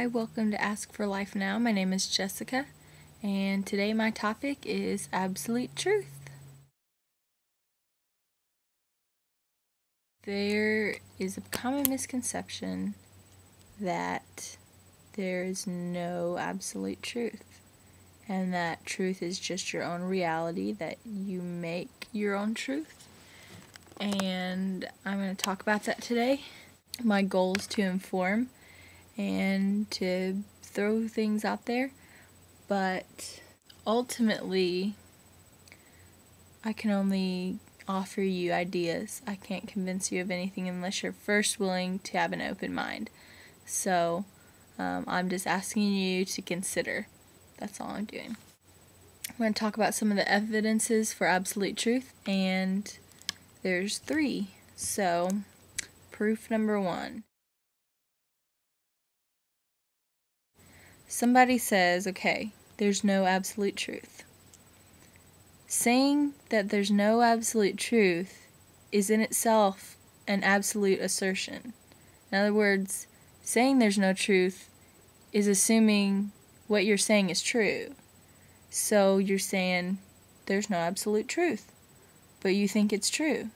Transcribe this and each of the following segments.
Hi, welcome to Ask for Life Now. My name is Jessica, and today my topic is absolute truth. There is a common misconception that there is no absolute truth, and that truth is just your own reality, that you make your own truth. And I'm going to talk about that today. My goal is to inform and to throw things out there, but ultimately I can only offer you ideas. I can't convince you of anything unless you're first willing to have an open mind. So I'm just asking you to consider. That's all I'm doing. I'm going to talk about some of the evidences for absolute truth, and there's 3. So proof number 1. Somebody says, okay, there's no absolute truth. Saying that there's no absolute truth is in itself an absolute assertion. In other words, saying there's no truth is assuming what you're saying is true. So you're saying there's no absolute truth, but you think it's true.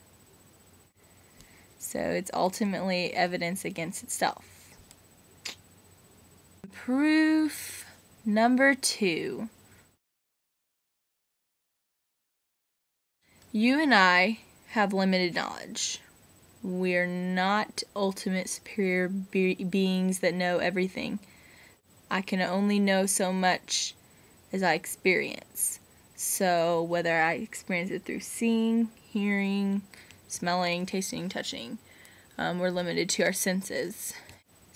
So it's ultimately evidence against itself. Proof number 2. You and I have limited knowledge. We're not ultimate superior beings that know everything. I can only know so much as I experience. So whether I experience it through seeing, hearing, smelling, tasting, touching, we're limited to our senses.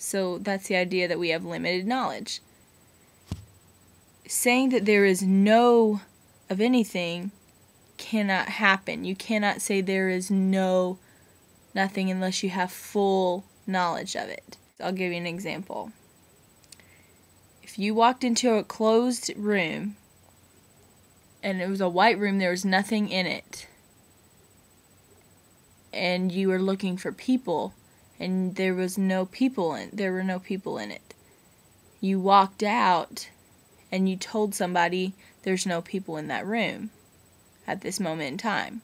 So that's the idea that we have limited knowledge. Saying that there is no of anything cannot happen. You cannot say there is nothing unless you have full knowledge of it. I'll give you an example. If you walked into a closed room and it was a white room, there was nothing in it, and you were looking for people, and there were no people in it. You walked out and you told somebody there's no people in that room at this moment in time.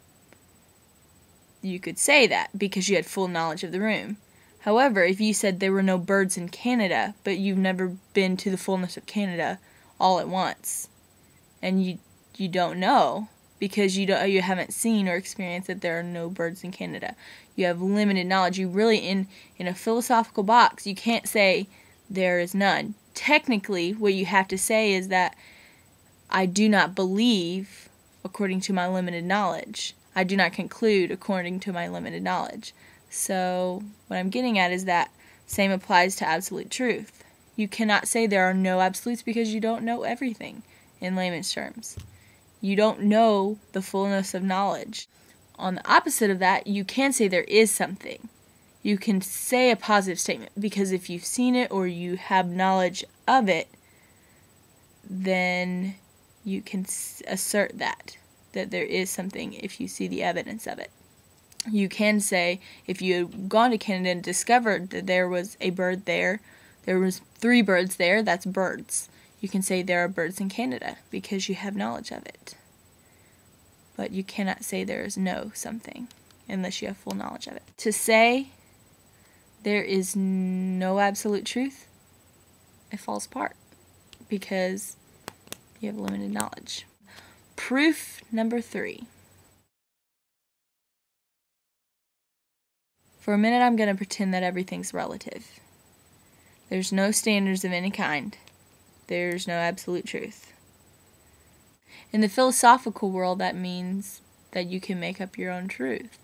You could say that because you had full knowledge of the room. However, if you said there were no birds in Canada, but you've never been to the fullness of Canada all at once, and you don't know because you haven't seen or experienced that there are no birds in Canada. You have limited knowledge. You really, in a philosophical box, you can't say there is none. Technically, what you have to say is that I do not believe according to my limited knowledge. I do not conclude according to my limited knowledge. So what I'm getting at is that same applies to absolute truth. You cannot say there are no absolutes because you don't know everything, in layman's terms. You don't know the fullness of knowledge. On the opposite of that, you can say there is something. You can say a positive statement, because if you've seen it or you have knowledge of it, then you can assert that there is something if you see the evidence of it. You can say, if you had gone to Canada and discovered that there was a bird there was 3 birds there, that's birds. You can say there are birds in Canada because you have knowledge of it. But you cannot say there is no something unless you have full knowledge of it. To say there is no absolute truth, it falls apart because you have limited knowledge. Proof number 3. For a minute, I'm going to pretend that everything's relative. There's no standards of any kind. There's no absolute truth. In the philosophical world, that means that you can make up your own truth,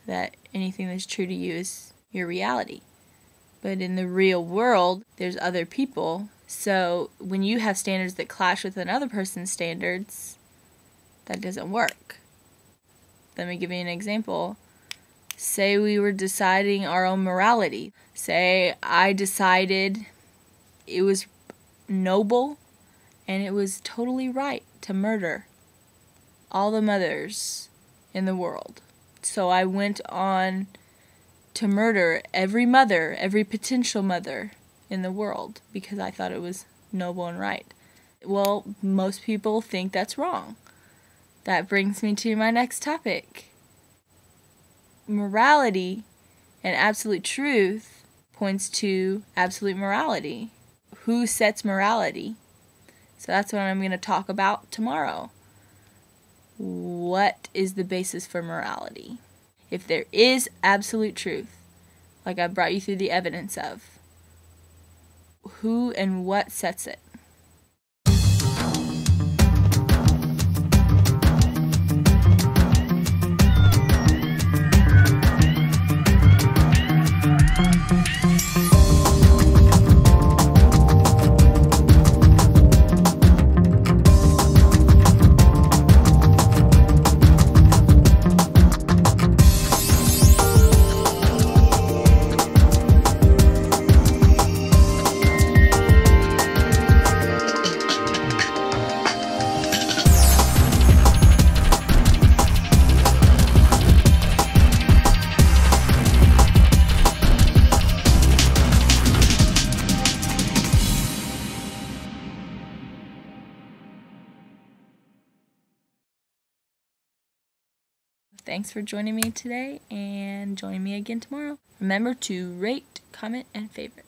that anything that's true to you is your reality. But in the real world, there's other people, so when you have standards that clash with another person's standards, that doesn't work. Let me give you an example. Say we were deciding our own morality. Say I decided it was noble and it was totally right to murder all the mothers in the world. So I went on to murder every mother, every potential mother in the world because I thought it was noble and right. Well, most people think that's wrong. That brings me to my next topic. Morality and absolute truth points to absolute morality. Who sets morality? So that's what I'm going to talk about tomorrow. What is the basis for morality? If there is absolute truth, like I brought you through the evidence of, who and what sets it? Thanks for joining me today and join me again tomorrow. Remember to rate, comment, and favorite.